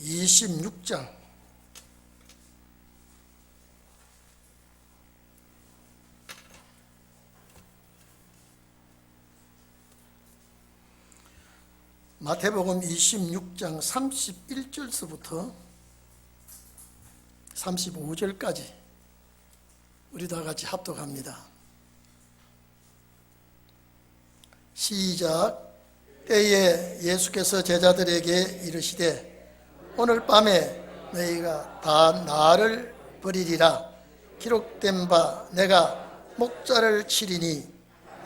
26장 마태복음 26장 31절서부터 35절까지 우리 다 같이 합독합니다. 시작. 때에 예수께서 제자들에게 이르시되 오늘 밤에 너희가 다 나를 버리리라. 기록된 바 내가 목자를 치리니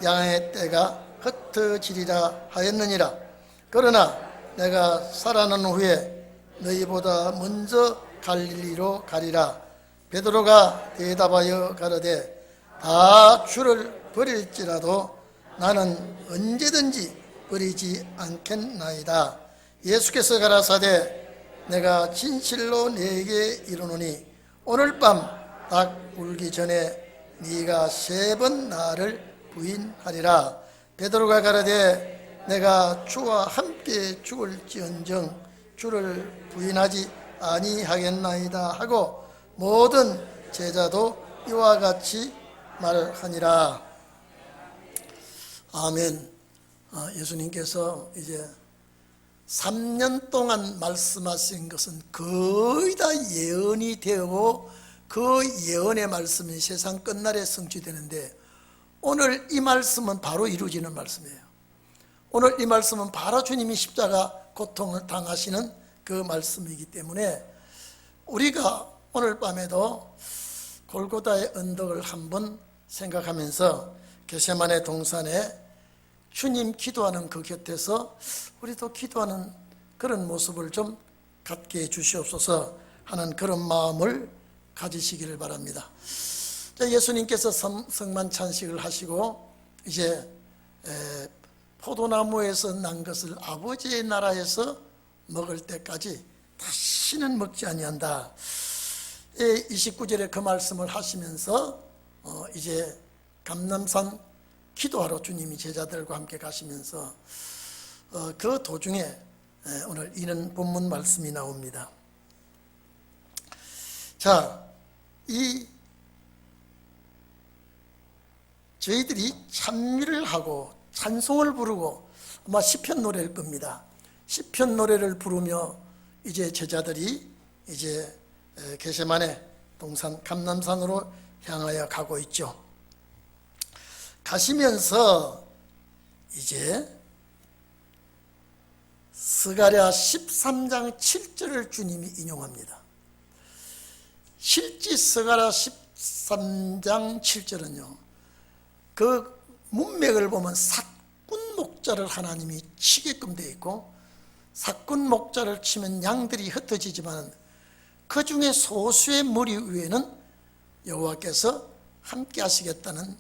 양의 떼가 흩어지리라 하였느니라. 그러나 내가 살아난 후에 너희보다 먼저 갈릴리로 가리라. 베드로가 대답하여 가로되 다 주를 버릴지라도 나는 언제든지 버리지 않겠나이다. 예수께서 가라사대 내가 진실로 네게 이르노니 오늘 밤 닭 울기 전에 네가 3번 나를 부인하리라. 베드로가 가로되 내가 주와 함께 죽을지언정 주를 부인하지 아니하겠나이다 하고 모든 제자도 이와 같이 말하니라. 아멘. 예수님께서 이제 3년 동안 말씀하신 것은 거의 다 예언이 되고 그 예언의 말씀이 세상 끝날에 성취되는데 오늘 이 말씀은 바로 이루어지는 말씀이에요. 오늘 이 말씀은 바로 주님이 십자가 고통을 당하시는 그 말씀이기 때문에 우리가 오늘 밤에도 골고다의 언덕을 한번 생각하면서 겟세마네 동산에 주님 기도하는 그 곁에서 우리도 기도하는 그런 모습을 좀 갖게 해 주시옵소서 하는 그런 마음을 가지시기를 바랍니다. 예수님께서 성만 찬식을 하시고 이제 포도나무에서 난 것을 아버지의 나라에서 먹을 때까지 다시는 먹지 아니한다. 29절에 그 말씀을 하시면서 이제 감람산 기도하러 주님이 제자들과 함께 가시면서 그 도중에 오늘 이런 본문 말씀이 나옵니다. 자, 저희들이 찬미를 하고 찬송을 부르고 아마 시편 노래일 겁니다. 시편 노래를 부르며 이제 제자들이 이제 겟세마네 동산 감람산으로 향하여 가고 있죠. 가시면서 이제 스가랴 13장 7절을 주님이 인용합니다. 실제 스가랴 13장 7절은요 그 문맥을 보면 삭군 목자를 하나님이 치게끔 되어 있고 삭군 목자를 치면 양들이 흩어지지만 그 중에 소수의 무리 위에는 여호와께서 함께 하시겠다는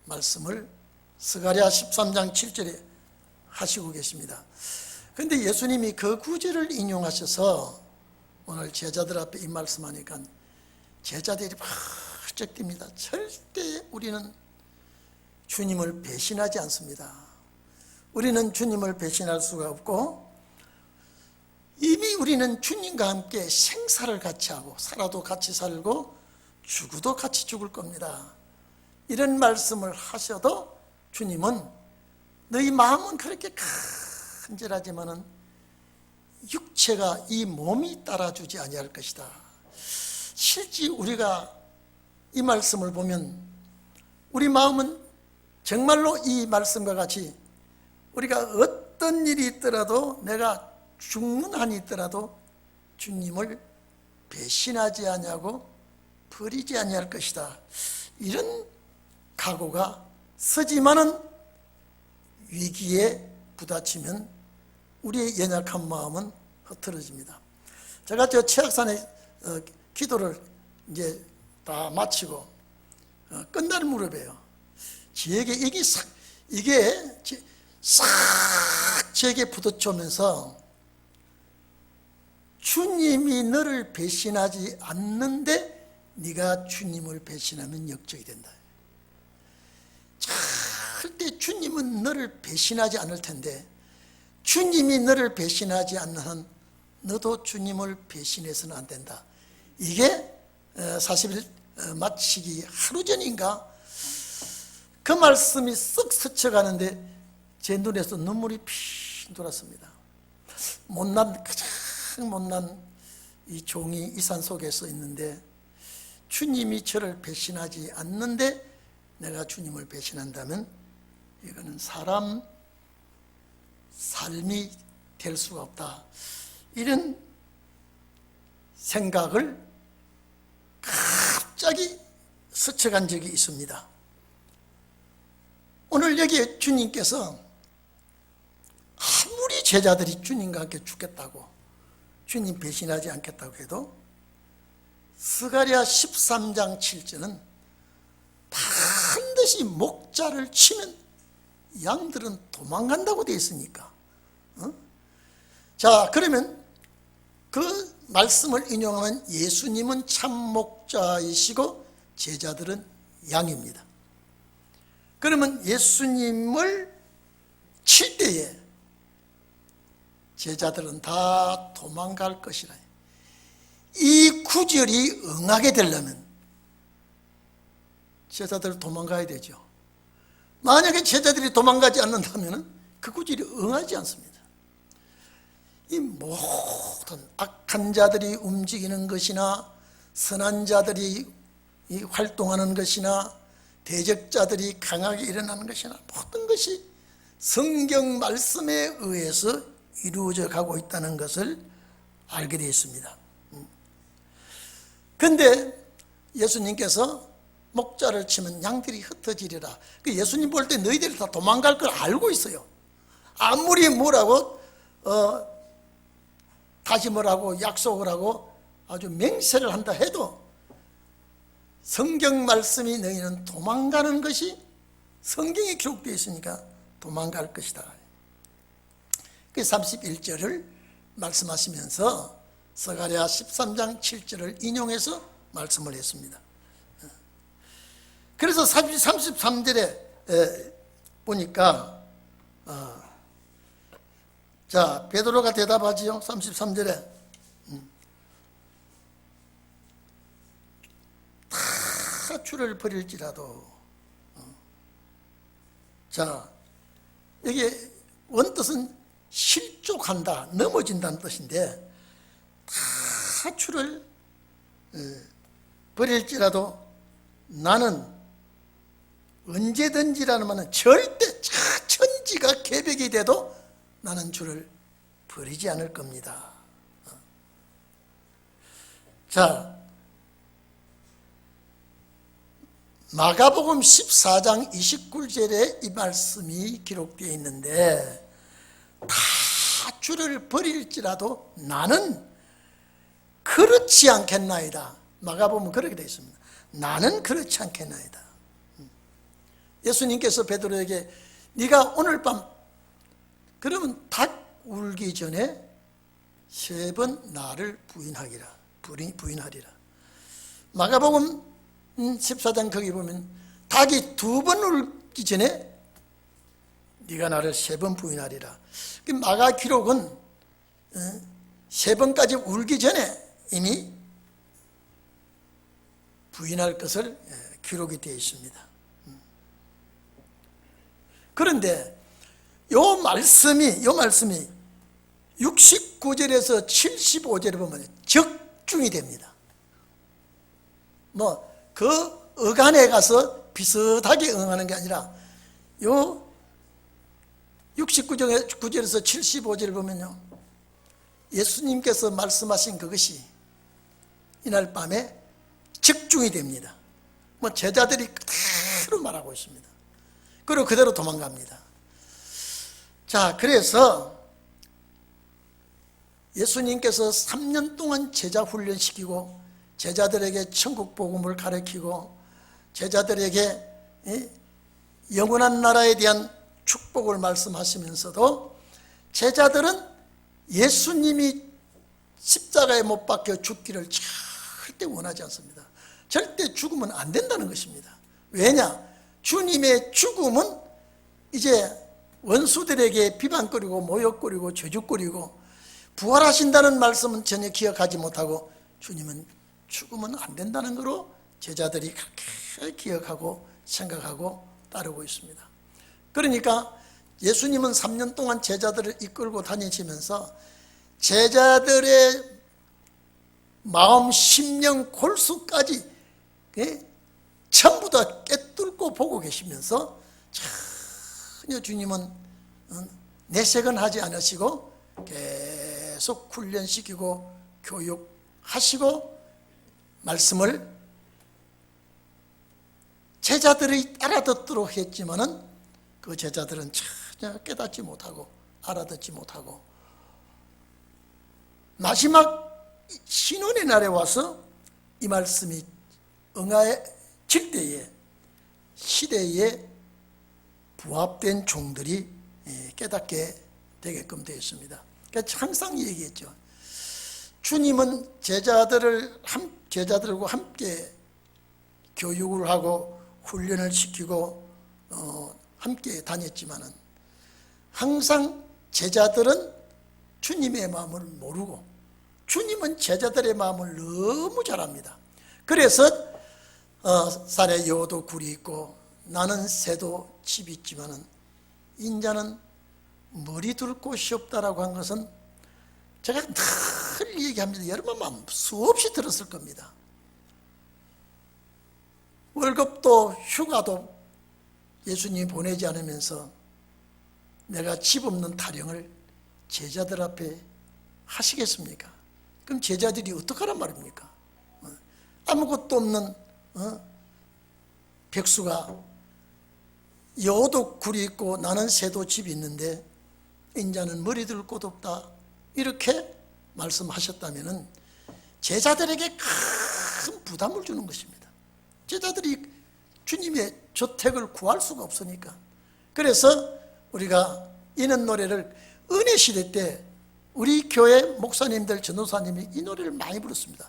말씀을 스가랴 13장 7절에 하시고 계십니다. 그런데 예수님이 그 구절을 인용하셔서 오늘 제자들 앞에 이 말씀하니까 제자들이 펄쩍 뜁니다. 절대 우리는 주님을 배신하지 않습니다. 우리는 주님을 배신할 수가 없고 이미 우리는 주님과 함께 생사를 같이 하고 살아도 같이 살고 죽어도 같이 죽을 겁니다. 이런 말씀을 하셔도 주님은 너희 마음은 그렇게 간절하지만은 육체가 이 몸이 따라주지 아니할 것이다. 실제 우리가 이 말씀을 보면 우리 마음은 정말로 이 말씀과 같이 우리가 어떤 일이 있더라도 내가 죽는 한이 있더라도 주님을 배신하지 아니하고 버리지 아니할 것이다. 이런 각오가 서지만은 위기에 부딪히면 우리의 연약한 마음은 흐트러집니다. 제가 저 치악산에 기도를 이제 다 마치고 끝날 무렵에요. 저에게 이게 싹 제게 부딪히면서 주님이 너를 배신하지 않는데 네가 주님을 배신하면 역적이 된다. 절대 주님은 너를 배신하지 않을 텐데 주님이 너를 배신하지 않는 한 너도 주님을 배신해서는 안 된다. 이게 40일 마치기 하루 전인가 그 말씀이 쓱 스쳐가는데 제 눈에서 눈물이 핑 돌았습니다. 가장 못난 이 종이 이 산 속에 서 있는데 주님이 저를 배신하지 않는데 내가 주님을 배신한다면 이거는 사람 삶이 될 수가 없다. 이런 생각을 갑자기 스쳐간 적이 있습니다. 오늘 여기에 주님께서 아무리 제자들이 주님과 함께 죽겠다고, 주님 배신하지 않겠다고 해도 스가랴 13장 7절은 반드시 목자를 치면 양들은 도망간다고 되어 있으니까. 자, 그러면 그 말씀을 인용하면 예수님은 참 목자이시고 제자들은 양입니다. 그러면 예수님을 칠 때에 제자들은 다 도망갈 것이라. 이 구절이 응하게 되려면 제자들 도망가야 되죠. 만약에 제자들이 도망가지 않는다면 그 구절이 응하지 않습니다. 이 모든 악한 자들이 움직이는 것이나 선한 자들이 활동하는 것이나 대적자들이 강하게 일어나는 것이나 모든 것이 성경 말씀에 의해서 이루어져 가고 있다는 것을 알게 되어 있습니다. 그런데 예수님께서 목자를 치면 양들이 흩어지리라. 예수님 볼 때 너희들이 다 도망갈 걸 알고 있어요. 아무리 뭐라고 다짐을 하고 약속을 하고 아주 맹세를 한다 해도 성경 말씀이 너희는 도망가는 것이 성경에 기록되어 있으니까 도망갈 것이다. 그 31절을 말씀하시면서 스가랴 13장 7절을 인용해서 말씀을 했습니다. 그래서 33절에 보니까 자, 베드로가 대답하지요. 33절에 다 주를 버릴지라도. 자, 여기 원뜻은 실족한다, 넘어진다는 뜻인데 다 주를 버릴지라도 나는 언제든지라는 말은 절대 천지가 개벽이 돼도 나는 주를 버리지 않을 겁니다. 자, 마가복음 14장 29절에 이 말씀이 기록되어 있는데 다 주를 버릴지라도 나는 그렇지 않겠나이다. 마가복음은 그렇게 되어 있습니다. 나는 그렇지 않겠나이다. 예수님께서 베드로에게 네가 오늘 밤 그러면 닭 울기 전에 3번 나를 부인하리라. 마가복음 14장 거기 보면 닭이 2번 울기 전에 네가 나를 3번 부인하리라. 마가 기록은 3번까지 울기 전에 이미 부인할 것을 기록이 되어 있습니다. 그런데 요 말씀이 69절에서 75절에 보면 적중이 됩니다. 그 어간에 가서 비슷하게 응하는 게 아니라 요 69절에서 75절을 보면요, 예수님께서 말씀하신 그것이 이날 밤에 적중이 됩니다. 제자들이 그대로 말하고 있습니다. 그리고 그대로 도망갑니다. 자, 그래서 예수님께서 3년 동안 제자 훈련시키고 제자들에게 천국 복음을 가르치고 제자들에게 영원한 나라에 대한 축복을 말씀하시면서도 제자들은 예수님이 십자가에 못 박혀 죽기를 절대 원하지 않습니다. 절대 죽으면 안 된다는 것입니다. 왜냐? 주님의 죽음은 이제 원수들에게 비방거리고 모욕거리고 저주거리고 부활하신다는 말씀은 전혀 기억하지 못하고 주님은 죽으면 안 된다는 거로 제자들이 그렇게 기억하고 생각하고 따르고 있습니다. 그러니까 예수님은 3년 동안 제자들을 이끌고 다니시면서 제자들의 마음, 심령, 골수까지 전부 다 꿰뚫고 보고 계시면서 전혀 주님은 내색은 하지 않으시고 계속 훈련시키고 교육하시고 말씀을 제자들이 알아듣도록 했지만은 그 제자들은 전혀 깨닫지 못하고 알아듣지 못하고 마지막 신혼의 날에 와서 이 말씀이 응해질 때에 시대에 부합된 종들이 깨닫게 되게끔 되었습니다. 그러니까 항상 얘기했죠. 주님은 제자들과 함께 교육을 하고 훈련을 시키고 함께 다녔지만은 항상 제자들은 주님의 마음을 모르고 주님은 제자들의 마음을 너무 잘 압니다. 그래서 산에 여도 굴이 있고 나는 새도 집이 있지만은 인자는 머리 둘 곳이 없다라고 한 것은 제가 늘 얘기합니다. 여러분 수없이 들었을 겁니다. 월급도 휴가도 예수님이 보내지 않으면서 내가 집 없는 타령을 제자들 앞에 하시겠습니까? 그럼 제자들이 어떡하란 말입니까? 아무것도 없는 백수가 여도 굴이 있고 나는 새도 집이 있는데 인자는 머리 둘 곳 없다 이렇게 말씀하셨다면 제자들에게 큰 부담을 주는 것입니다. 제자들이 주님의 저택을 구할 수가 없으니까. 그래서 우리가 이는 노래를 은혜 시대 때 우리 교회 목사님들 전도사님이 이 노래를 많이 부르습니다.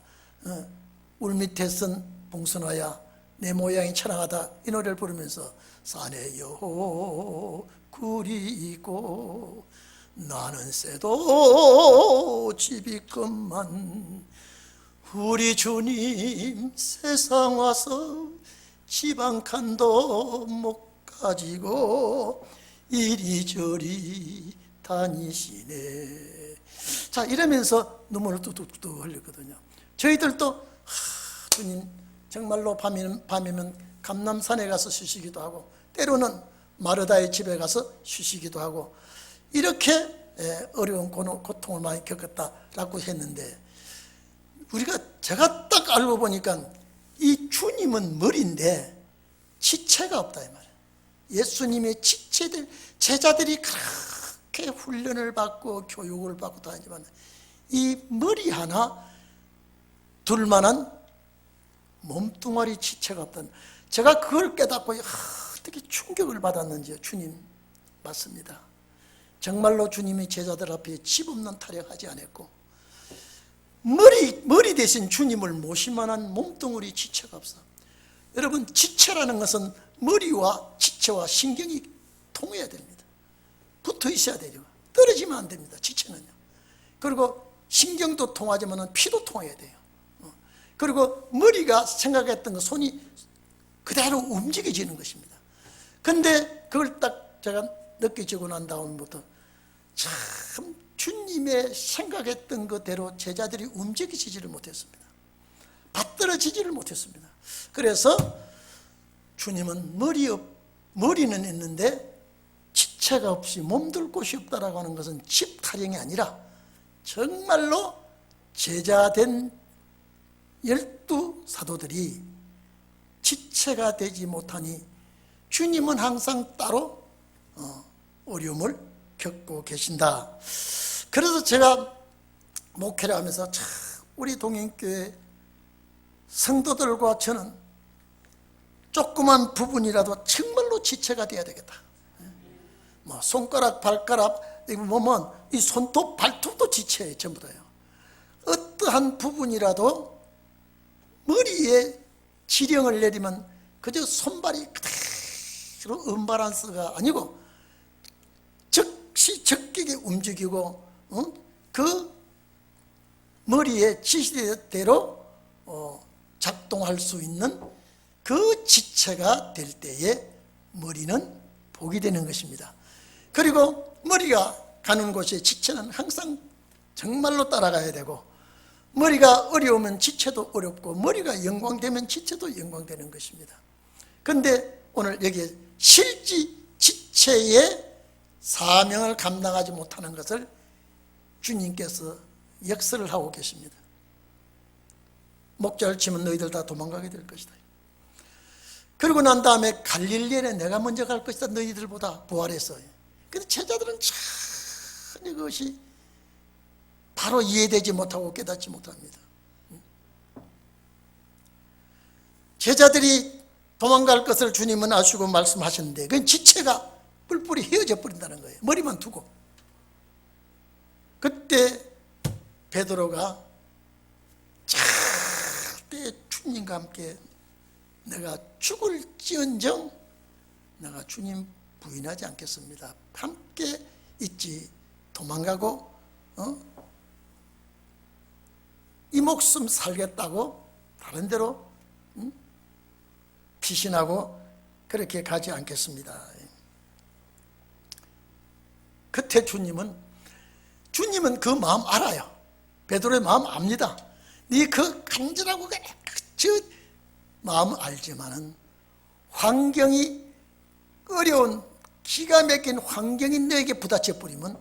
울밑에 쓴 봉선화야 내 모양이 찬양하다 이 노래를 부르면서 산에 여 굴이 있고 나는 새도 집이 있건만 우리 주님 세상 와서 집 한 칸도 못 가지고 이리저리 다니시네. 자, 이러면서 눈물을 뚝뚝뚝 흘리거든요. 저희들도 주님 정말로 밤이면 감남산에 가서 쉬시기도 하고 때로는 마르다의 집에 가서 쉬시기도 하고 이렇게 어려운 고통을 많이 겪었다라고 했는데 제가 딱 알고 보니까 이 주님은 머리인데 지체가 없다 이 말이에요. 예수님의 제자들이 그렇게 훈련을 받고 교육을 받고 다니지만 이 머리 하나 둘만한 몸뚱아리 지체가 없다는, 제가 그걸 깨닫고 어떻게 충격을 받았는지. 주님 맞습니다. 정말로 주님이 제자들 앞에 집 없는 타령하지 않았고 머리 대신 주님을 모실 만한 몸뚱아리 지체가 없어. 여러분, 지체라는 것은 머리와 지체와 신경이 통해야 됩니다. 붙어 있어야 되죠. 떨어지면 안 됩니다. 지체는요. 그리고 신경도 통하지만 피도 통해야 돼요. 그리고 머리가 생각했던 거 손이 그대로 움직여지는 것입니다. 근데 그걸 딱 제가 느껴지고 난 다음부터 참 주님의 생각했던 그대로 제자들이 움직이지를 못했습니다. 받들어지지를 못했습니다. 그래서 주님은 머리는 있는데 지체가 없이 몸둘 곳이 없다라고 하는 것은 집 타령이 아니라 정말로 제자된 12 사도들이 지체가 되지 못하니 주님은 항상 따로 어려움을 겪고 계신다. 그래서 제가 목회를 하면서 참 우리 동행교회 성도들과 저는 조그만 부분이라도 정말로 지체가 돼야 되겠다. 뭐 손가락, 발가락, 이거 보면 이 손톱, 발톱도 지체예요. 전부 다요. 어떠한 부분이라도 머리에 지령을 내리면 그저 손발이 그대로 언밸런스가 아니고 적시 적격에 움직이고 그 머리의 지시대로 작동할 수 있는 그 지체가 될 때에 머리는 복이 되는 것입니다. 그리고 머리가 가는 곳에 지체는 항상 정말로 따라가야 되고, 머리가 어려우면 지체도 어렵고, 머리가 영광되면 지체도 영광되는 것입니다. 그런데 오늘 여기 실지 지체의 사명을 감당하지 못하는 것을 주님께서 역설을 하고 계십니다. 목자를 치면 너희들 다 도망가게 될 것이다. 그러고 난 다음에 갈릴리에 내가 먼저 갈 것이다, 너희들보다 부활해서. 근데 제자들은 전혀 그것이 바로 이해되지 못하고 깨닫지 못합니다. 제자들이 도망갈 것을 주님은 아시고 말씀하셨는데 그건 지체가 뿔뿔이 휘어져 버린다는 거예요. 머리만 두고. 그때 베드로가 절대 주님과 함께 내가 죽을지언정 내가 주님 부인하지 않겠습니다. 함께 있지. 도망가고 이 목숨 살겠다고 다른 데로 피신하고 그렇게 가지 않겠습니다. 그때 주님은 그 마음 알아요. 베드로의 마음 압니다. 네 그 간절하고 저 마음 알지만은 환경이 어려운 기가 막힌 환경이 너에게 부딪혀 버리면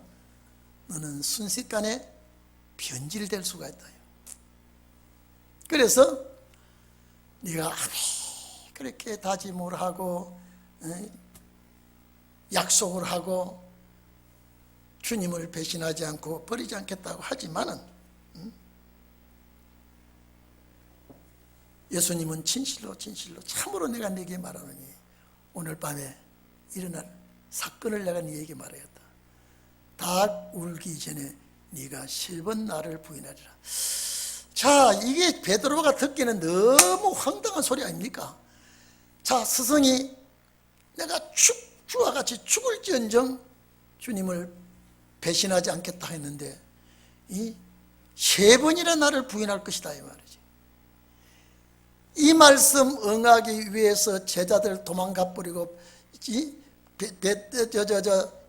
너는 순식간에 변질될 수가 있다. 그래서 네가 아무리 그렇게 다짐을 하고 약속을 하고 주님을 배신하지 않고 버리지 않겠다고 하지만은 예수님은 진실로 참으로 내가 네게 말하노니 오늘 밤에 일어날 사건을 내가 네게 말하였다. 닭 울기 전에 네가 7번 나를 부인하리라. 자, 이게 베드로가 듣기는 너무 황당한 소리 아닙니까? 자, 스승이 내가 주와 같이 죽을지언정 주님을 배신하지 않겠다 했는데 이 3번이나 나를 부인할 것이다 이 말이지. 이 말씀 응하기 위해서 제자들 도망가 버리고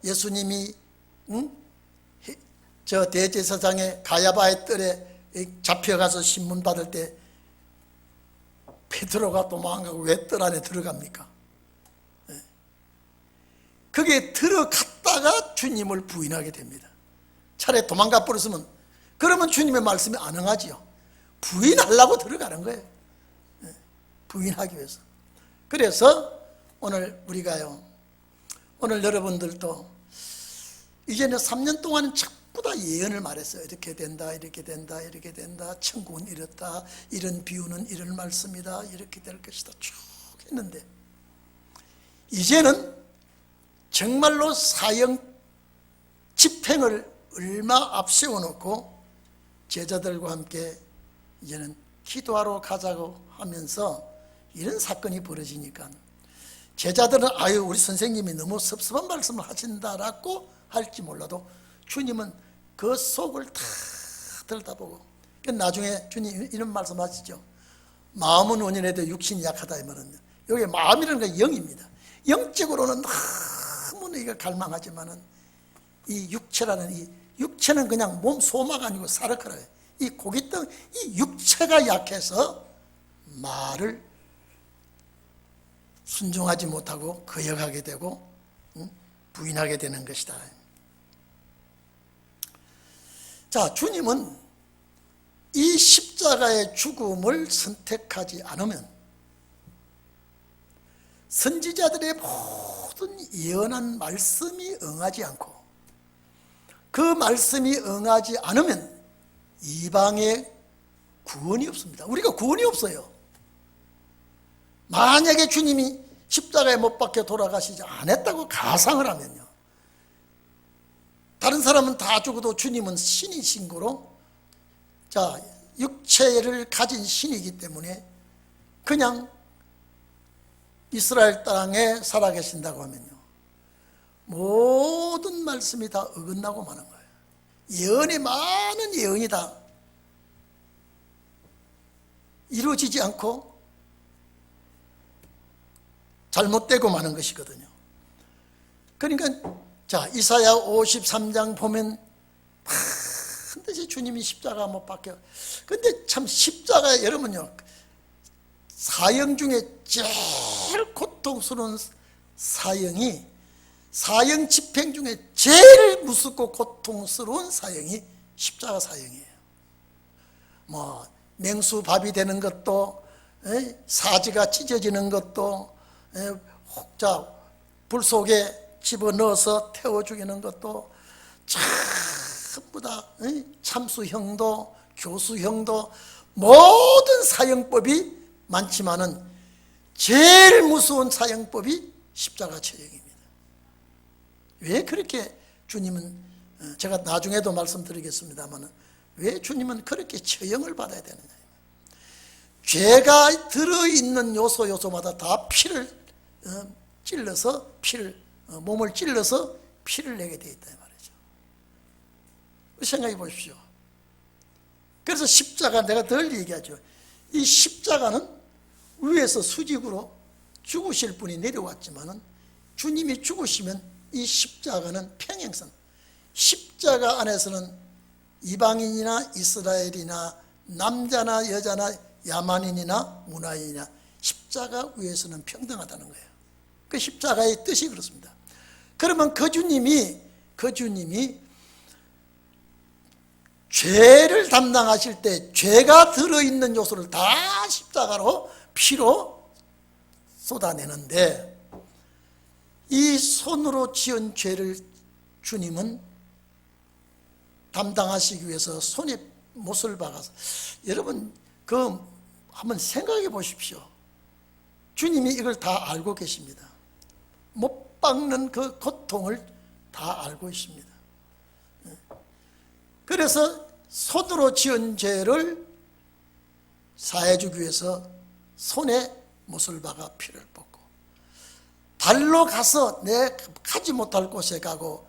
예수님이 저 대제사장의 가야바의 뜰에 잡혀가서 신문 받을 때 베드로가 도망가고 왜 뜰 안에 들어갑니까? 그게 들어갔다가 주님을 부인하게 됩니다. 차라리 도망가 버렸으면 그러면 주님의 말씀이 안 응하지요. 부인하려고 들어가는 거예요. 부인하기 위해서. 그래서 오늘 우리가요, 오늘 여러분들도 이제는 3년 동안은 전부 다 예언을 말했어요. 이렇게 된다, 이렇게 된다, 이렇게 된다. 천국은 이렇다, 이런 비유는 이런 말씀이다, 이렇게 될 것이다 쭉 했는데 이제는 정말로 사형 집행을 얼마 앞세워 놓고 제자들과 함께 이제는 기도하러 가자고 하면서 이런 사건이 벌어지니까 제자들은 아유 우리 선생님이 너무 섭섭한 말씀을 하신다라고 할지 몰라도 주님은 그 속을 다 들여다보고 나중에 주님 이런 말씀하시죠. 마음은 온연해도 육신이 약하다 이 말은 여기 마음이라는 건 영입니다. 영적으로는 너무 너희가 갈망하지만은 이 육체라는 이 육체는 그냥 몸 소마가 아니고 사르크라요. 이 고깃덩 이 육체가 약해서 말을 순종하지 못하고 거역하게 되고 부인하게 되는 것이다. 자, 주님은 이 십자가의 죽음을 선택하지 않으면 선지자들의 모든 예언한 말씀이 응하지 않고 그 말씀이 응하지 않으면 이방의 구원이 없습니다. 우리가 구원이 없어요. 만약에 주님이 십자가에 못 박혀 돌아가시지 않았다고 가상을 하면요, 다른 사람은 다 죽어도 주님은 신이신 거로, 자, 육체를 가진 신이기 때문에 그냥 이스라엘 땅에 살아계신다고 하면요, 모든 말씀이 다 어긋나고 마는 거예요. 예언이 많은 예언이 다 이루어지지 않고 잘못되고 마는 것이거든요. 그러니까 자, 이사야 53장 보면 반드시 주님이 십자가 못 박혀. 근데 참 십자가 여러분요, 사형 중에 제일 고통스러운 사형이, 사형 집행 중에 제일 무섭고 고통스러운 사형이 십자가 사형이에요. 뭐 맹수밥이 되는 것도, 사지가 찢어지는 것도, 자, 불 속에 집어넣어서 태워 죽이는 것도, 전부 다 참수형도 교수형도 모든 사형법이 많지만은 제일 무서운 사형법이 십자가 처형입니다. 왜 그렇게 주님은, 제가 나중에도 말씀드리겠습니다만, 왜 주님은 그렇게 처형을 받아야 되느냐. 죄가 들어있는 요소마다 다 피를 찔러서 몸을 찔러서 피를 내게 되어 있다 말이죠. 생각해 보십시오. 그래서 십자가, 내가 늘 얘기하죠. 이 십자가는 위에서 수직으로 죽으실 분이 내려왔지만은 주님이 죽으시면 이 십자가는 평행선, 십자가 안에서는 이방인이나 이스라엘이나 남자나 여자나 야만인이나 문화인이나 십자가 위에서는 평등하다는 거예요. 그 십자가의 뜻이 그렇습니다. 그러면 그 주님이 죄를 담당하실 때 죄가 들어있는 요소를 다 십자가로 피로 쏟아내는데, 이 손으로 지은 죄를 주님은 담당하시기 위해서 손에 못을 박아서, 여러분 그 한번 생각해 보십시오. 주님이 이걸 다 알고 계십니다. 못 박는 그 고통을 다 알고 있습니다. 그래서 손으로 지은 죄를 사해주기 위해서 손에 못을 박아 피를 뽑고, 발로 가서 내 가지 못할 곳에 가고,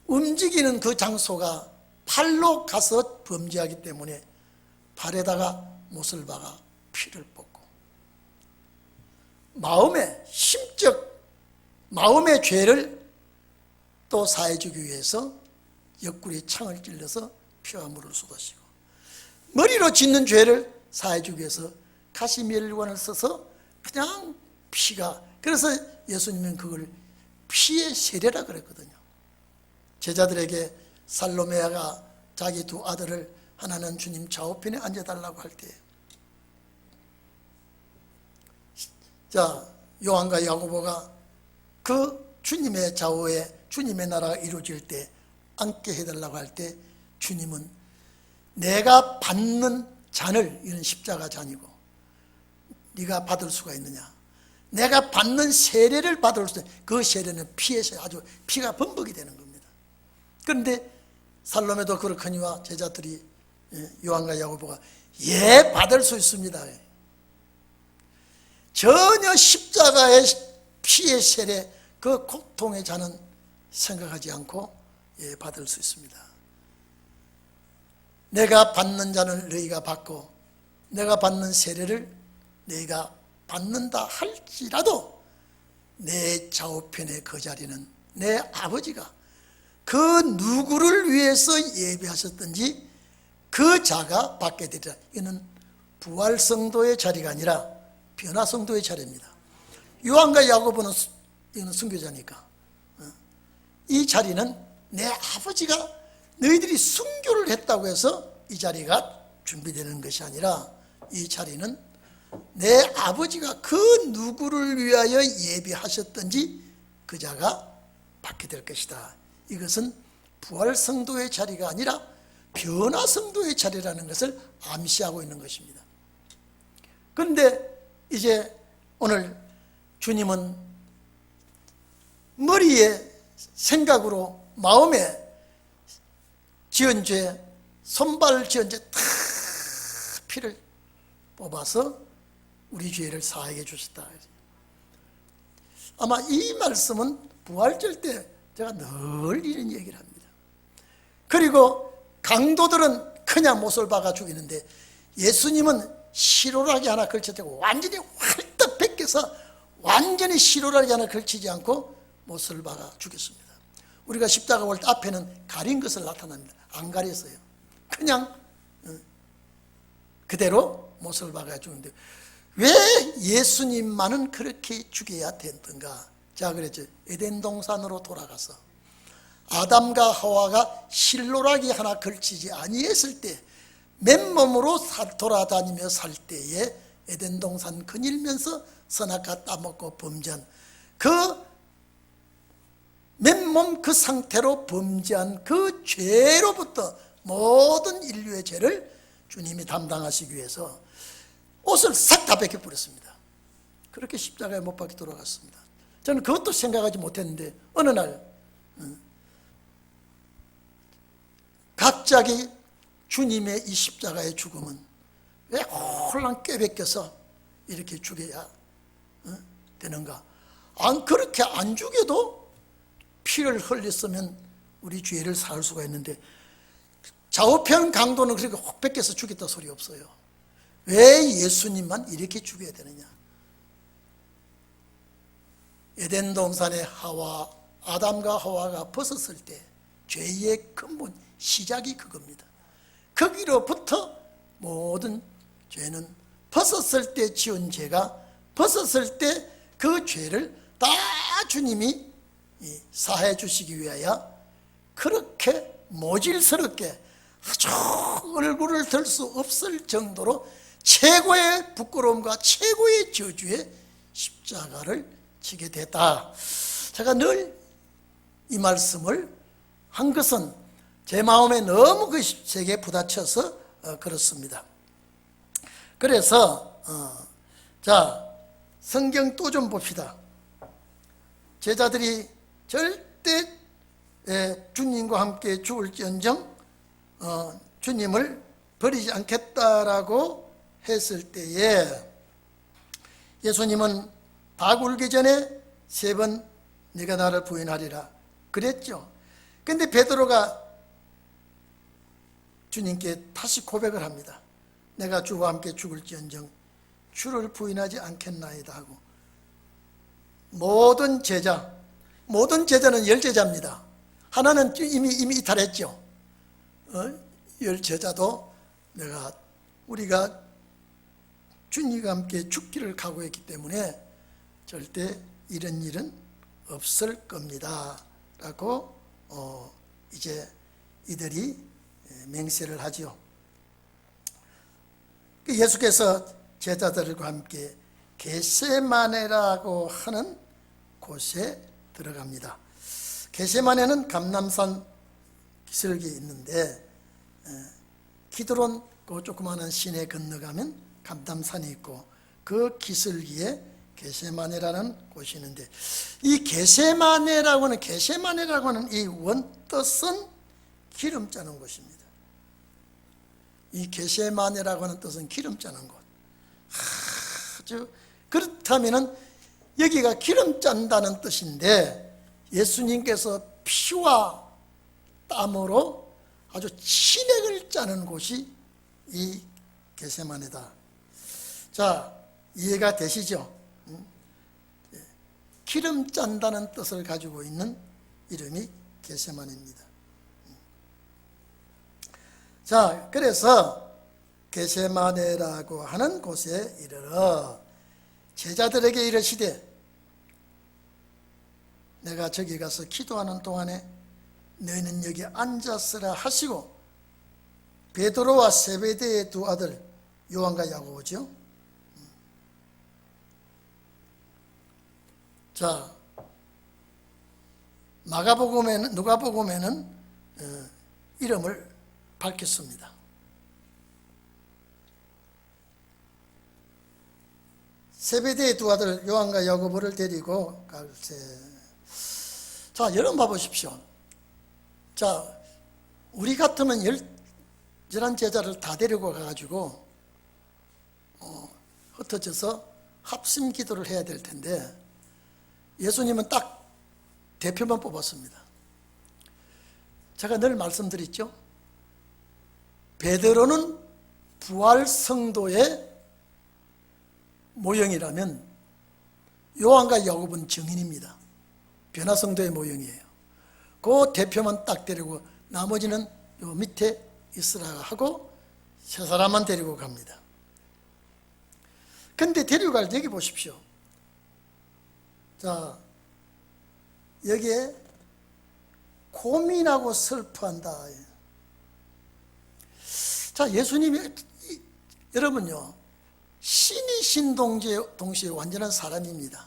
움직이는 그 장소가 발로 가서 범죄하기 때문에 발에다가 못을 박아 피를 뽑고, 마음의 죄를 또 사해주기 위해서 옆구리에 창을 찔러서 피와 물을 쏟으시고, 머리로 짓는 죄를 사해주기 위해서 가시멸관을 써서 그냥 피가, 그래서 예수님은 그걸 피의 세례라 그랬거든요. 제자들에게 살로메아가 자기 두 아들을, 하나는 주님 좌우편에 앉아달라고 할 때, 자, 요한과 야고보가 그 주님의 좌우에 주님의 나라가 이루어질 때 앉게 해달라고 할 때, 주님은 내가 받는 잔을, 이런 십자가 잔이고, 네가 받을 수가 있느냐, 내가 받는 세례를 받을 수 있는, 그 세례는 피에서 아주 피가 범벅이 되는 겁니다. 그런데 살로메도 그렇거니와 제자들이, 요한과 야고보가 받을 수 있습니다. 전혀 십자가의 피의 세례, 그 고통의 잔은 생각하지 않고 받을 수 있습니다. 내가 받는 잔을 너희가 받고, 내가 받는 세례를 너희가 받는다 할지라도 내 좌우편의 그 자리는 내 아버지가 그 누구를 위해서 예비하셨든지 그 자가 받게 되리라. 이는 부활성도의 자리가 아니라 변화성도의 자리입니다. 요한과 야고보는 이거는 순교자니까, 이 자리는 내 아버지가 너희들이 순교를 했다고 해서 이 자리가 준비되는 것이 아니라, 이 자리는 내 아버지가 그 누구를 위하여 예비하셨든지 그 자가 받게 될 것이다. 이것은 부활성도의 자리가 아니라 변화성도의 자리라는 것을 암시하고 있는 것입니다. 그런데 이제 오늘 주님은 머리에 생각으로, 마음에 지은 죄, 손발 지은 죄 다 피를 뽑아서 우리 죄를 사하게 주셨다. 아마 이 말씀은 부활절 때 제가 늘 이런 얘기를 합니다. 그리고 강도들은 그냥 못을 박아 죽이는데 예수님은 시로라기 하나 걸쳐대고 완전히 활떡 벗겨서 완전히 시로라기 하나 걸치지 않고 못을 박아 죽였습니다. 우리가 십자가 볼 때 앞에는 가린 것을 나타납니다. 안 가렸어요. 그냥 그대로 못을 박아 죽는데 왜 예수님만은 그렇게 죽여야 됐던가? 자, 그랬죠. 에덴 동산으로 돌아가서 아담과 하와가 실로라기 하나 걸치지 아니했을 때 맨몸으로 돌아다니며 살 때에 에덴 동산 거닐면서 선악과 따먹고 범죄한 그 맨몸 그 상태로 범죄한 그 죄로부터 모든 인류의 죄를 주님이 담당하시기 위해서 옷을 싹 다 벗겨버렸습니다. 그렇게 십자가에 못 박혀 돌아갔습니다. 저는 그것도 생각하지 못했는데 어느 날 갑자기 주님의 이 십자가의 죽음은 왜 홀랑 꿰벗겨서 이렇게 죽여야 되는가? 그렇게 안 죽여도 피를 흘렸으면 우리 죄를 살 수가 있는데 좌우편 강도는 그렇게 혹 뺏겨서 죽였다 소리 없어요. 왜 예수님만 이렇게 죽여야 되느냐? 에덴 동산의 아담과 하와가 벗었을 때 죄의 근본 시작이 그겁니다. 거기로부터 모든 죄는 벗었을 때 지은 죄가 벗었을 때 그 죄를 다 주님이 사해 주시기 위하여 그렇게 모질스럽게 아주 얼굴을 들 수 없을 정도로 최고의 부끄러움과 최고의 저주의 십자가를 지게 됐다. 제가 늘 이 말씀을 한 것은 제 마음에 너무 그 세계에 부딪혀서 그렇습니다. 그래서 자, 성경 또 좀 봅시다. 제자들이 절대 주님과 함께 죽을지언정 주님을 버리지 않겠다라고 했을 때에 예수님은 닭 울기 전에 3번 네가 나를 부인하리라 그랬죠. 근데 베드로가 주님께 다시 고백을 합니다. 내가 주와 함께 죽을지언정 주를 부인하지 않겠나이다 하고 모든 제자는 10제자입니다. 하나는 이미 이탈했죠. 10제자도 우리가 주님과 함께 죽기를 각오했기 때문에 절대 이런 일은 없을 겁니다 라고 이제 이들이 맹세를 하죠. 예수께서 제자들과 함께 겟세마네라고 하는 곳에 들어갑니다. 겟세마네는 감람산 기슭이 있는데 기드론 그 조그마한 시내 건너가면 감람산이 있고 그 기슭이에 겟세마네라는 곳이 있는데 이 겟세마네라고 하는 이 원뜻은 기름 짜는 곳입니다. 이 겟세마네라고 하는 뜻은 기름 짜는 곳. 아주 그렇다면은 여기가 기름 짠다는 뜻인데 예수님께서 피와 땀으로 아주 진액을 짜는 곳이 이 겟세마네다. 자, 이해가 되시죠? 기름 짠다는 뜻을 가지고 있는 이름이 겟세마네입니다. 자, 그래서 겟세마네라고 하는 곳에 이르러 제자들에게 이르시되 내가 저기 가서 기도하는 동안에 너희는 여기 앉았으라 하시고 베드로와 세베대의 2 아들 요한과 야고보죠. 자, 누가복음에는 이름을 밝혔습니다. 세베대의 2 아들 요한과 야고보를 데리고 갈새. 자, 여러분 봐보십시오. 자, 우리 같으면 11제자를 다 데리고 가가지고 흩어져서 합심 기도를 해야 될 텐데 예수님은 딱 대표만 뽑았습니다. 제가 늘 말씀드렸죠. 베드로는 부활 성도의 모형이라면 요한과 야곱은 증인입니다. 변화 성도의 모형이에요. 그 대표만 딱 데리고 나머지는 요 밑에 있으라 하고 세 사람만 데리고 갑니다. 근데 데리고 갈 때 여기 보십시오. 자, 여기에 고민하고 슬퍼한다. 자, 예수님이 여러분요, 신이신 동시에 완전한 사람입니다.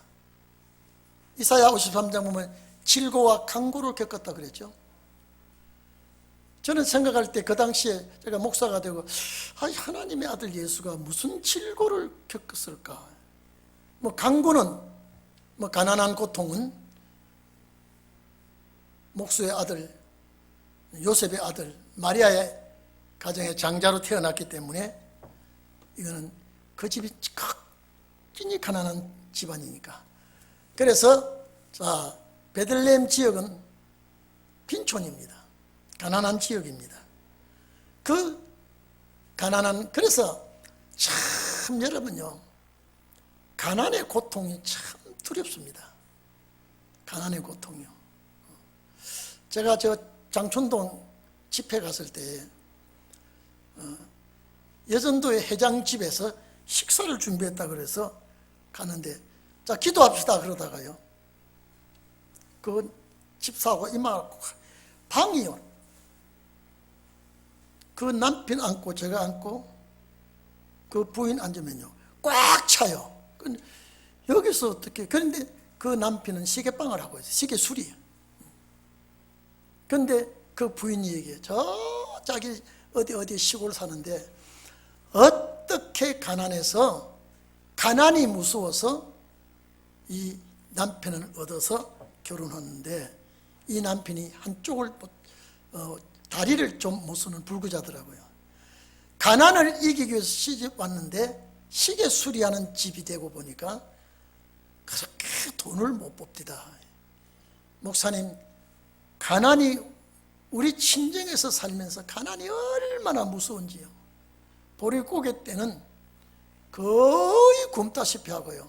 이사야 53장 보면 질고와 강고를 겪었다 그랬죠. 저는 생각할 때 그 당시에 제가 목사가 되고 하나님의 아들 예수가 무슨 질고를 겪었을까. 뭐 강고는 뭐 가난한 고통은 목수의 아들 요셉의 아들 마리아의 가정의 장자로 태어났기 때문에 이거는 그 집이 극진히 가난한 집안이니까. 그래서 자, 베들레헴 지역은 빈촌입니다. 가난한 지역입니다. 그 가난한, 그래서 참 여러분요, 가난의 고통이 참 두렵습니다. 가난의 고통이요. 제가 저 장촌동 집회 갔을 때 여전도의 회장집에서 식사를 준비했다 그래서 가는데, 자, 기도합시다 그러다가요, 그 집사하고 이마가 방이요, 그 남편 앉고 제가 앉고 그 부인 앉으면요 꽉 차요. 여기서 어떻게, 그런데 그 남편은 시계방을 하고 있어요. 시계술이에요. 그런데 그 부인이 얘기해요. 저 자기 어디 시골 사는데 어떻게 가난해서, 가난이 무서워서 이 남편을 얻어서 결혼하는데 이 남편이 한쪽을 다리를 좀 못 쓰는 불구자더라고요. 가난을 이기기 위해서 시집 왔는데 시계 수리하는 집이 되고 보니까 그렇게 돈을 못 법디다. 목사님, 가난이, 우리 친정에서 살면서 가난이 얼마나 무서운지요. 보릿고개 때는 거의 굶다시피 하고요.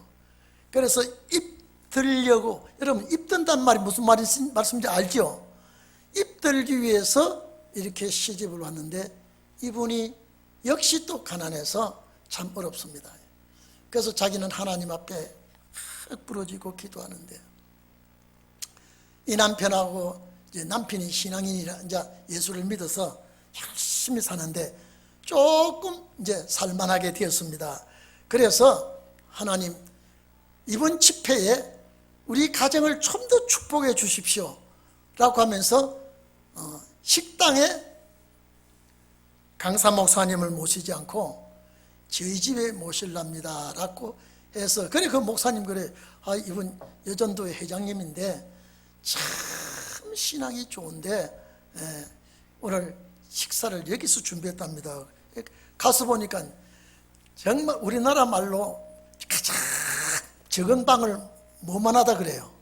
그래서 입 들려고, 여러분 입 든다는 말이 무슨 말씀인지 알죠? 입 들기 위해서 이렇게 시집을 왔는데 이분이 역시 또 가난해서 참 어렵습니다. 그래서 자기는 하나님 앞에 부러지고 기도하는데, 이 남편하고 이제 남편이 신앙인이라 이제 예수를 믿어서 열심히 사는데 조금 이제 살만하게 되었습니다. 그래서 하나님, 이번 집회에 우리 가정을 좀 더 축복해 주십시오 라고 하면서 식당에 강사 목사님을 모시지 않고 저희 집에 모실랍니다 라고 해서, 그래 그 목사님 그래, 이분 여전도의 회장님인데 참 신앙이 좋은데 오늘 식사를 여기서 준비했답니다. 가서 보니까 정말 우리나라 말로 가장 적은 방을 뭐만 하다 그래요.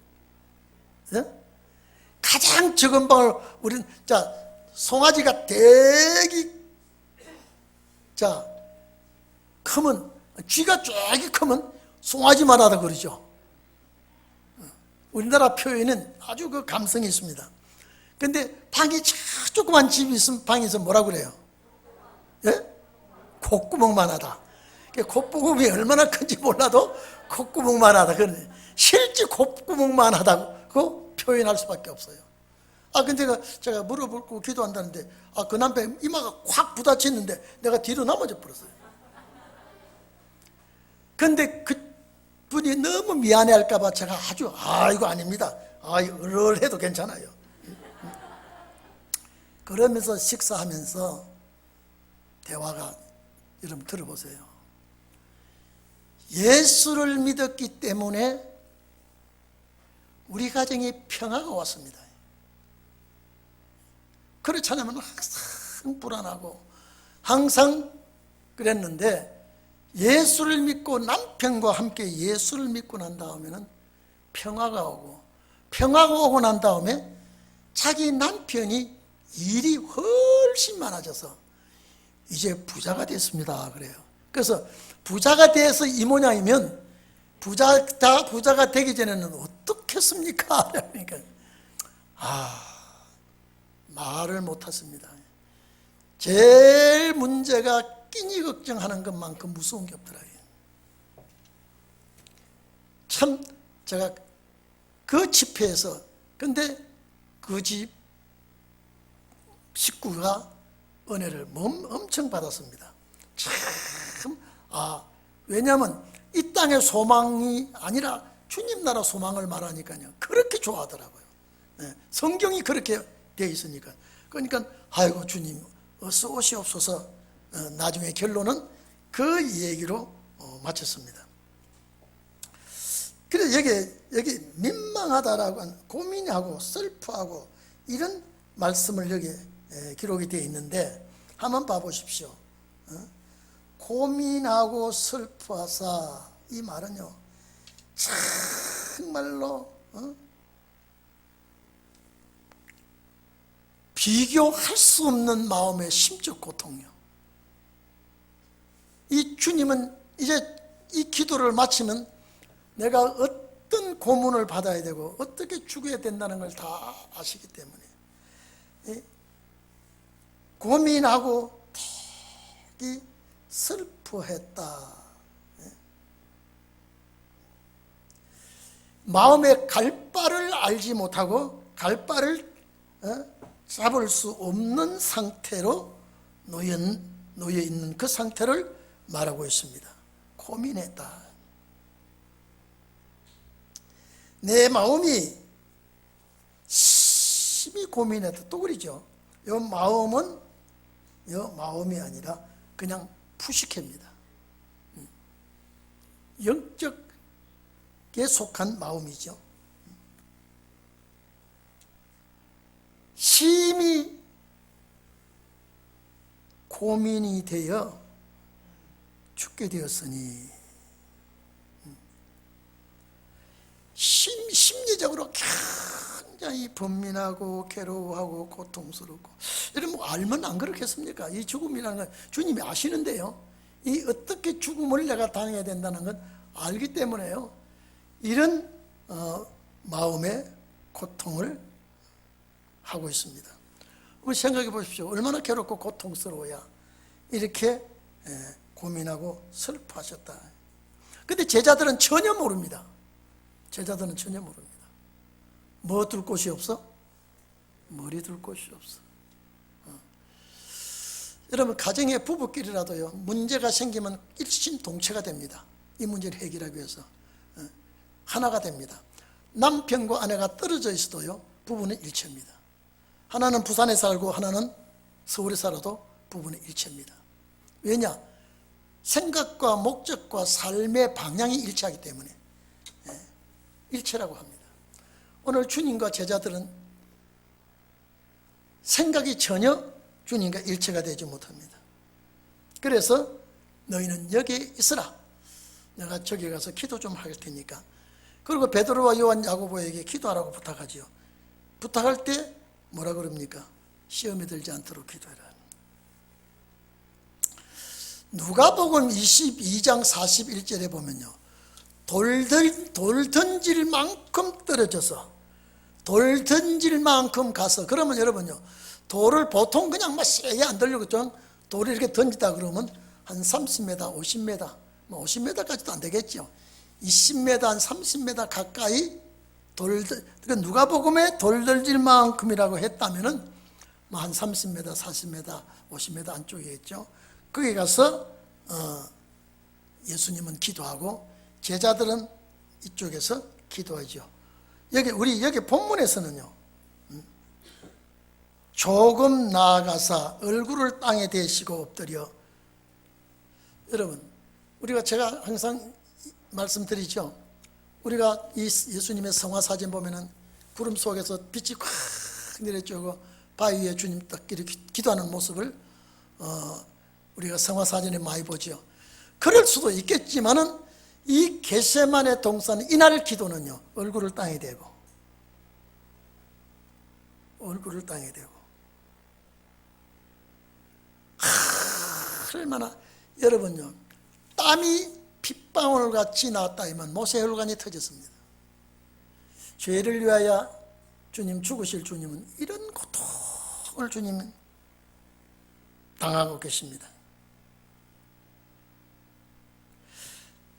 예? 가장 적은 방을 우린, 자, 송아지가 되게, 자, 크면, 쥐가 쫙이 크면 송아지만 하다 그러죠. 우리나라 표현은 아주 그 감성이 있습니다. 근데 방이 조그만 집이 있으면 방에서 뭐라 그래요? 예? 콧구멍만 하다. 콧구멍이 얼마나 큰지 몰라도 콧구멍만 하다. 그러네. 실제 콧구멍만 하다고 표현할 수밖에 없어요. 근데 제가 물어보고 기도한다는데, 그 남편 이마가 확 부딪혔는데 내가 뒤로 넘어져 버렸어요. 근데 그 분이 너무 미안해 할까봐 제가 아주, 이거 아닙니다. 얼얼해도 괜찮아요. 그러면서 식사하면서 대화가, 여러분 들어보세요. 예수를 믿었기 때문에 우리 가정에 평화가 왔습니다. 그렇지 않으면 항상 불안하고 항상 그랬는데, 예수를 믿고 남편과 함께 예수를 믿고 난 다음에는 평화가 오고, 평화가 오고 난 다음에 자기 남편이 일이 훨씬 많아져서 이제 부자가 됐습니다. 그래요. 그래서 부자가 돼서 이 모양이면 부자가 되기 전에는 어떻겠습니까? 그러니까 말을 못했습니다. 제일 문제가 끼니 걱정하는 것만큼 무서운 게 없더라고요. 참 제가 그 집회에서, 근데 그 집 식구가 은혜를 엄청 받았습니다. 참, 왜냐하면 이 땅의 소망이 아니라 주님 나라 소망을 말하니까요, 그렇게 좋아하더라고요. 네, 성경이 그렇게 되어 있으니까. 그러니까 아이고 주님 어서 오시옵소서. 나중에 결론은 그 얘기로 마쳤습니다. 그래서 여기 민망하다라고 고민하고 슬퍼하고 이런 말씀을 여기 기록이 되어 있는데 한번 봐보십시오. 고민하고 슬퍼하사, 이 말은요 정말로 비교할 수 없는 마음의 심적 고통이요. 이 주님은 이제 이 기도를 마치면 내가 어떤 고문을 받아야 되고 어떻게 죽어야 된다는 걸 다 아시기 때문에 고민하고 되게 슬퍼했다. 마음에 갈 바를 알지 못하고 갈 바를 잡을 수 없는 상태로 놓여 있는 그 상태를 말하고 있습니다. 고민했다. 내 마음이 심히 고민했다. 또 그러죠. 이 마음은 마음이 아니라 그냥 푸시케입니다. 영적에 속한 마음이죠. 심히 고민이 되어 죽게 되었으니, 심리적으로 굉장히 번민하고 괴로워하고 고통스럽고, 여러분 알면 안 그렇겠습니까? 이 죽음이라는 건 주님이 아시는데요, 이 어떻게 죽음을 내가 당해야 된다는 건 알기 때문에요, 이런 마음의 고통을 하고 있습니다. 우리 생각해 보십시오. 얼마나 괴롭고 고통스러워야 이렇게 고민하고 슬퍼하셨다. 근데 제자들은 전혀 모릅니다. 제자들은 전혀 모릅니다. 뭐 둘 곳이 없어? 머리 둘 곳이 없어. 여러분 가정의 부부끼리라도요, 문제가 생기면 일심동체가 됩니다. 이 문제를 해결하기 위해서 하나가 됩니다. 남편과 아내가 떨어져 있어도요, 부부는 일체입니다. 하나는 부산에 살고 하나는 서울에 살아도 부부는 일체입니다. 왜냐? 생각과 목적과 삶의 방향이 일치하기 때문에 일체라고 합니다. 오늘 주님과 제자들은 생각이 전혀 주님과 일체가 되지 못합니다. 그래서 너희는 여기에 있으라. 내가 저기 가서 기도 좀 할 테니까. 그리고 베드로와 요한, 야고보에게 기도하라고 부탁하지요. 부탁할 때 뭐라 그럽니까? 시험에 들지 않도록 기도해라. 누가복음 22장 41절에 보면요, 돌 던질 만큼 떨어져서 돌 던질 만큼 가서, 그러면 여러분요, 돌을 보통 그냥 막 세게 안 들리고 좀 돌을 이렇게 던지다 그러면 한 30m, 50m, 뭐 50m까지도 안 되겠죠. 20m, 한 30m 가까이 그러니까 누가복음에 돌 던질 만큼이라고 했다면은 뭐 한 30m, 40m, 50m 안쪽이겠죠. 거기 가서 예수님은 기도하고 제자들은 이쪽에서 기도하죠. 여기 본문에서는요, 조금 나아가사 얼굴을 땅에 대시고 엎드려. 여러분, 제가 항상 말씀드리죠. 우리가 이 예수님의 성화 사진 보면은 구름 속에서 빛이 확 내려쬐고 바위 위에 주님 딱 이렇게 기도하는 모습을 우리가 성화 사진에 많이 보죠. 그럴 수도 있겠지만은 이 겟세마네 동산 이날 기도는요, 얼굴을 땅에 대고 얼마나 여러분요 땀이 핏방울 같이 나왔다면 모세혈관이 터졌습니다. 죄를 위하여 주님 죽으실 주님은 이런 고통을 주님은 당하고 계십니다.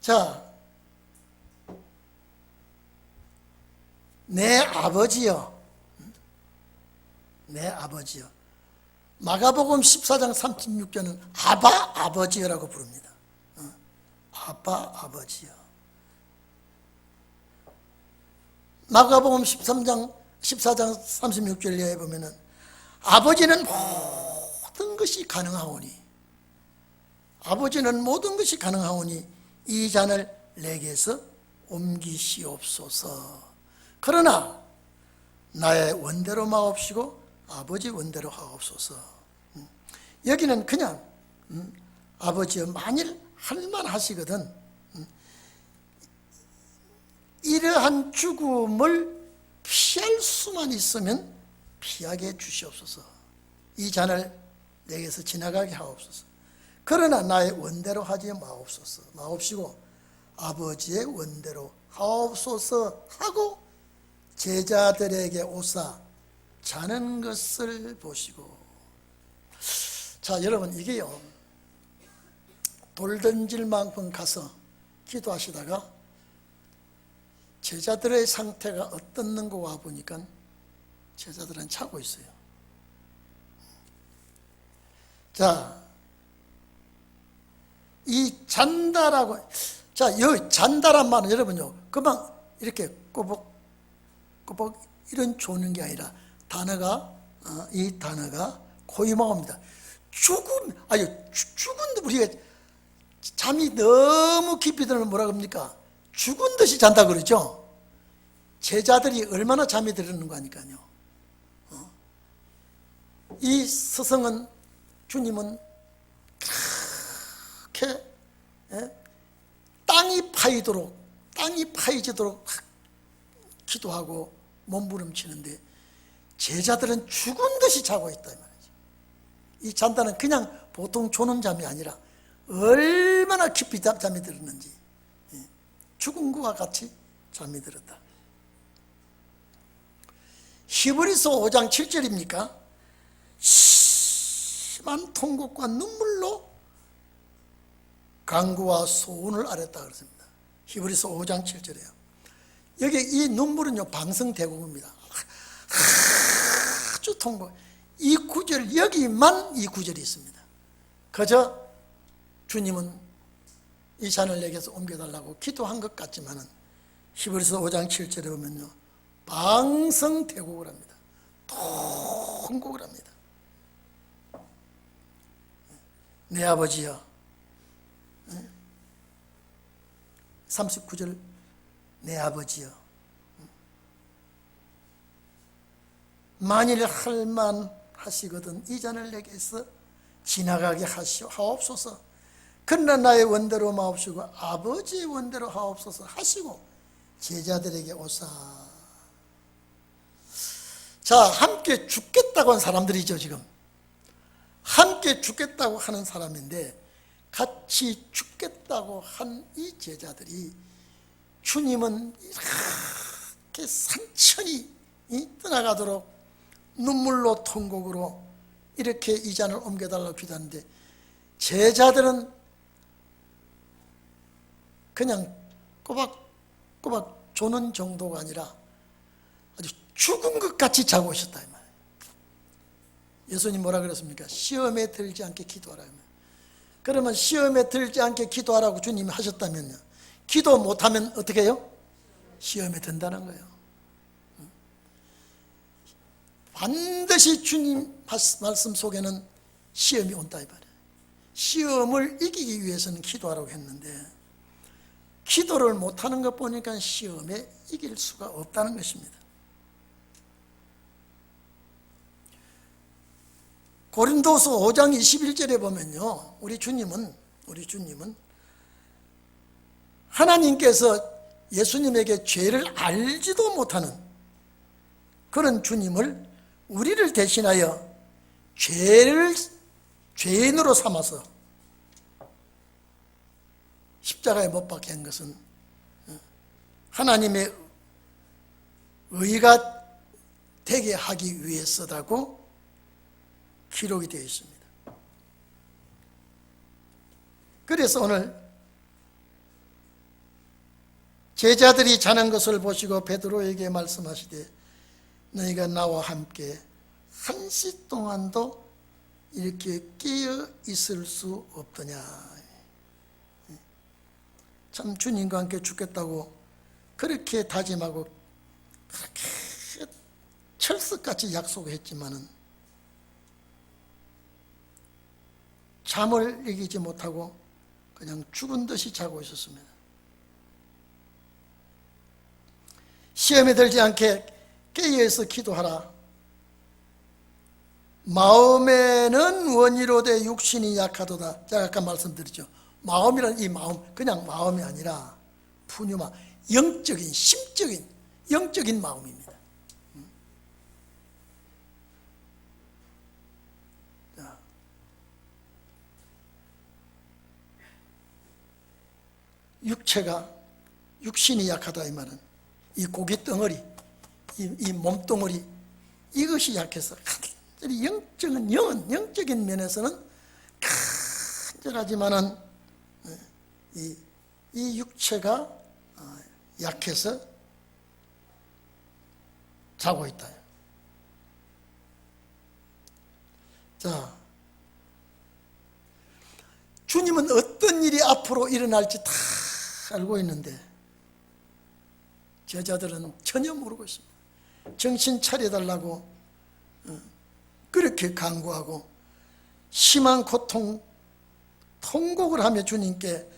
자, 내 아버지여, 내 아버지여. 마가복음 14장 36절은 아바 아버지여라고 부릅니다. 아바 아버지여. 마가복음 14장 36절에 보면은 아버지는 모든 것이 가능하오니, 아버지는 모든 것이 가능하오니 이 잔을 내게서 옮기시옵소서. 그러나 나의 원대로 마옵시고 아버지 원대로 하옵소서. 여기는 그냥 아버지여 만일 할만하시거든 이러한 죽음을 피할 수만 있으면 피하게 주시옵소서. 이 잔을 내게서 지나가게 하옵소서. 그러나 나의 원대로 하지 마옵시고 아버지의 원대로 하옵소서 하고 제자들에게 오사 자는 것을 보시고. 자, 여러분, 이게요 돌 던질 만큼 가서 기도하시다가 제자들의 상태가 어떻는가 와 보니까 제자들은 자고 있어요. 자, 이 잔다라고, 자, 여기 잔다란 말은 여러분요 금방 이렇게 꼬벅꼬벅 이런 조는 게 아니라 단어가 이 단어가 고유마옵니다. 죽은 우리가 잠이 너무 깊이 들면 뭐라 그럽니까? 죽은 듯이 잔다 그러죠. 제자들이 얼마나 잠이 들었는 거 아니까요. 이 스승은 주님은 그렇게 땅이 파이지도록 기도하고 몸부림치는데 제자들은 죽은 듯이 자고 있다 이 말이죠. 이 잔다는 그냥 보통 조는 잠이 아니라 얼마나 깊이 잠이 들었는지, 죽은 것과 같이 잠이 들었다. 히브리서 5장 7절입니까? 심한 통곡과 눈물로 간구와 소원을 아뢰었다 그랬습니다. 히브리서 5장 7절이에요. 여기 이 눈물은요 방성대곡입니다. 아주 통곡. 이 구절, 여기만 이 구절이 있습니다. 그저 주님은 이 잔을 내게서 옮겨달라고 기도한 것 같지만은 히브리서 5장 7절에 보면요 방성대곡을 합니다. 통곡을 합니다. 내 아버지여, 39절 내 아버지여, 만일 할만하시거든 이 잔을 내게서 지나가게 하옵소서. 그러나 나의 원대로 마옵시고 아버지의 원대로 하옵소서 하시고 제자들에게 오사. 자, 함께 죽겠다고 한 사람들이죠. 지금 함께 죽겠다고 하는 사람인데 같이 죽겠다고 한 이 제자들이 주님은 이렇게 산천히 떠나가도록 눈물로 통곡으로 이렇게 이 잔을 옮겨달라고 기도하는데 제자들은 그냥 꼬박꼬박 조는 정도가 아니라 아주 죽은 것 같이 자고 있었다 이 말이에요. 예수님 뭐라 그랬습니까? 시험에 들지 않게 기도하라. 그러면 시험에 들지 않게 기도하라고 주님이 하셨다면요, 기도 못하면 어떻게 해요? 시험에 든다는 거예요. 반드시 주님 말씀 속에는 시험이 온다 이 말이에요. 시험을 이기기 위해서는 기도하라고 했는데 기도를 못하는 것 보니까 시험에 이길 수가 없다는 것입니다. 고린도서 5장 21절에 보면요, 우리 주님은 하나님께서 예수님에게 죄를 알지도 못하는 그런 주님을 우리를 대신하여 죄인으로 삼아서 십자가에 못 박게 한 것은 하나님의 의가 되게 하기 위해서라고 기록이 되어 있습니다. 그래서 오늘 제자들이 자는 것을 보시고 베드로에게 말씀하시되 너희가 나와 함께 1시 동안도 이렇게 깨어 있을 수 없더냐. 참 주님과 함께 죽겠다고 그렇게 다짐하고 그렇게 철석같이 약속을 했지만은 잠을 이기지 못하고 그냥 죽은 듯이 자고 있었습니다. 시험에 들지 않게 깨어있어 기도하라. 마음에는 원이로되 육신이 약하도다. 제가 아까 말씀드렸죠. 마음이란 이 마음 그냥 마음이 아니라 푸뉴마 영적인 심적인 영적인 마음입니다. 자, 육체가 육신이 약하다 이 말은 이 고기 덩어리 이 몸뚱어리 이것이 약해서 영적인 영은 영적인 면에서는 간절하지만은 이 육체가 약해서 자고 있다. 자, 주님은 어떤 일이 앞으로 일어날지 다 알고 있는데 제자들은 전혀 모르고 있습니다. 정신 차려달라고 그렇게 간구하고 심한 고통, 통곡을 하며 주님께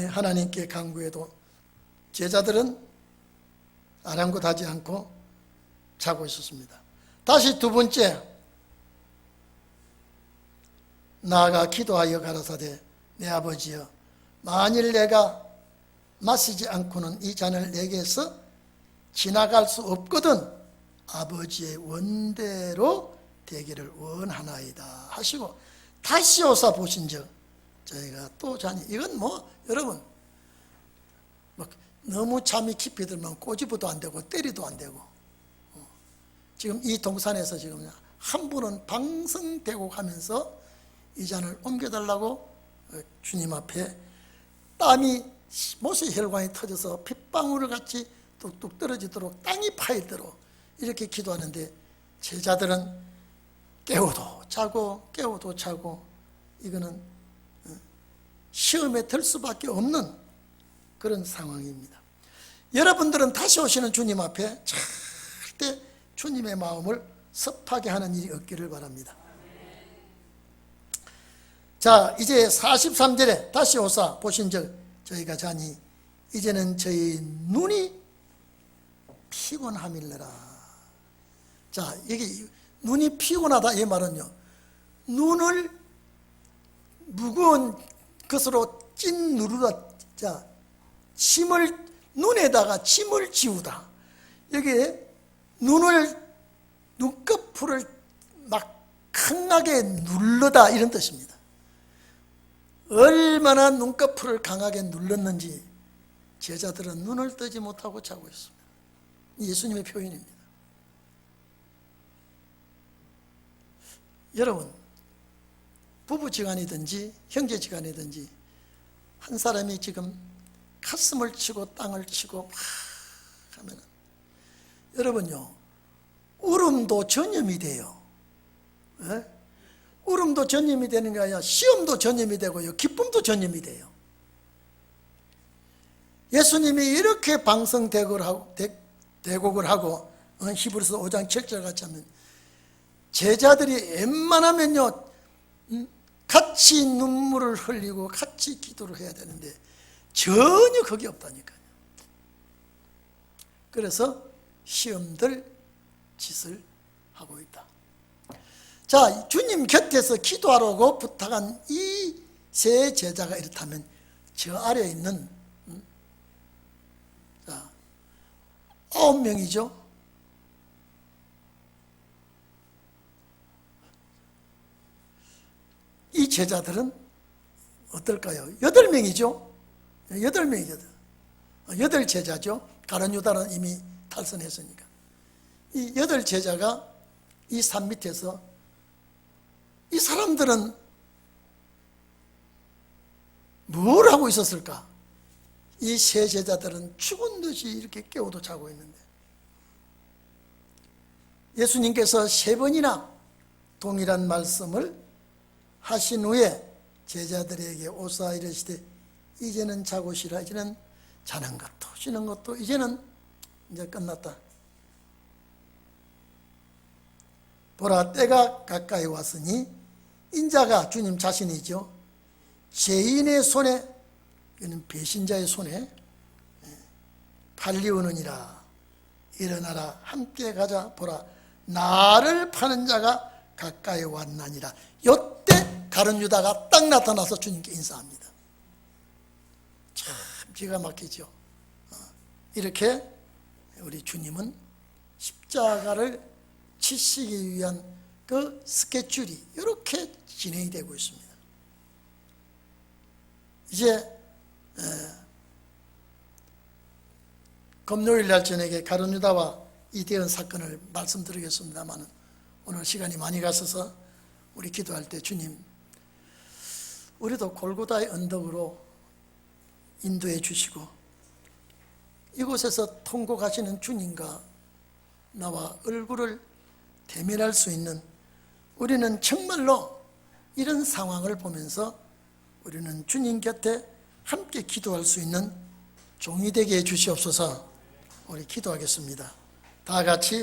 하나님께 간구해도 제자들은 아랑곳하지 않고 자고 있었습니다. 다시 두 번째 나아가 기도하여 가라사대 내 아버지여 만일 내가 마시지 않고는 이 잔을 내게서 지나갈 수 없거든 아버지의 원대로 되기를 원하나이다 하시고 다시 오사 보신즉 저희가 또 자니 이건 뭐 여러분 너무 잠이 깊이 들면 꼬집어도 안 되고 때리도 안 되고 지금 이 동산에서 지금 한 분은 방성대고 가면서 이 잔을 옮겨달라고 주님 앞에 땀이 못의 혈관이 터져서 핏방울 같이 뚝뚝 떨어지도록 땅이 파이도록 이렇게 기도하는데 제자들은 깨워도 자고 깨워도 자고 이거는 시험에 들 수밖에 없는 그런 상황입니다. 여러분들은 다시 오시는 주님 앞에 절대 주님의 마음을 섭하게 하는 일이 없기를 바랍니다. 자, 이제 43절에 다시 오사 보신즉 저희가 자니 이제는 저희 눈이 피곤함일래라. 자, 여기 눈이 피곤하다 이 말은요, 눈을 무거운 것으로 찐 누르다. 자, 눈에다가 침을 지우다. 여기에 눈꺼풀을 막 강하게 눌러다 이런 뜻입니다. 얼마나 눈꺼풀을 강하게 눌렀는지 제자들은 눈을 뜨지 못하고 자고 있습니다. 예수님의 표현입니다. 여러분, 부부지간이든지 형제지간이든지 한 사람이 지금 가슴을 치고 땅을 치고 막 하면 여러분요, 울음도 전염이 돼요. 네? 울음도 전염이 되는 게 아니라 시험도 전염이 되고요, 기쁨도 전염이 돼요. 예수님이 이렇게 방성대곡을 하고 히브리서 5장 7절 같이 하면 제자들이 웬만하면요 같이 눈물을 흘리고 같이 기도를 해야 되는데 전혀 그게 없다니까요. 그래서 시험들 짓을 하고 있다. 자, 주님 곁에서 기도하라고 부탁한 이 세 제자가 이렇다면 저 아래에 있는 9명이죠. 이 제자들은 어떨까요? 8명이죠. 8명이거든. 8제자죠. 가룟 유다는 이미 탈선했으니까. 이 8제자가 이 산 밑에서, 이 사람들은 뭘 하고 있었을까? 이 세 제자들은 죽은 듯이 이렇게 깨워도 자고 있는데, 예수님께서 3번이나 동일한 말씀을 하신 후에 제자들에게 오사 이르시되 이제는 자고 쉬라. 이제는 자는 것도 쉬는 것도 이제는 이제 끝났다. 보라, 때가 가까이 왔으니 인자가, 주님 자신이죠, 죄인의 손에, 이는 배신자의 손에 팔리우느니라. 일어나라, 함께 가자. 보라, 나를 파는 자가 가까이 왔나니라. 요때 가룟 유다가 딱 나타나서 주님께 인사합니다. 참 기가 막히죠. 이렇게 우리 주님은 십자가를 치시기 위한 그 스케줄이 이렇게 진행이 되고 있습니다. 이제 금요일 날 저녁에 가룟 유다와 이태원 사건을 말씀드리겠습니다만, 오늘 시간이 많이 갔어서 우리 기도할 때 주님, 우리도 골고다의 언덕으로 인도해 주시고 이곳에서 통곡하시는 주님과 나와 얼굴을 대면할 수 있는, 우리는 정말로 이런 상황을 보면서 우리는 주님 곁에 함께 기도할 수 있는 종이 되게 해 주시옵소서. 우리 기도하겠습니다. 다 같이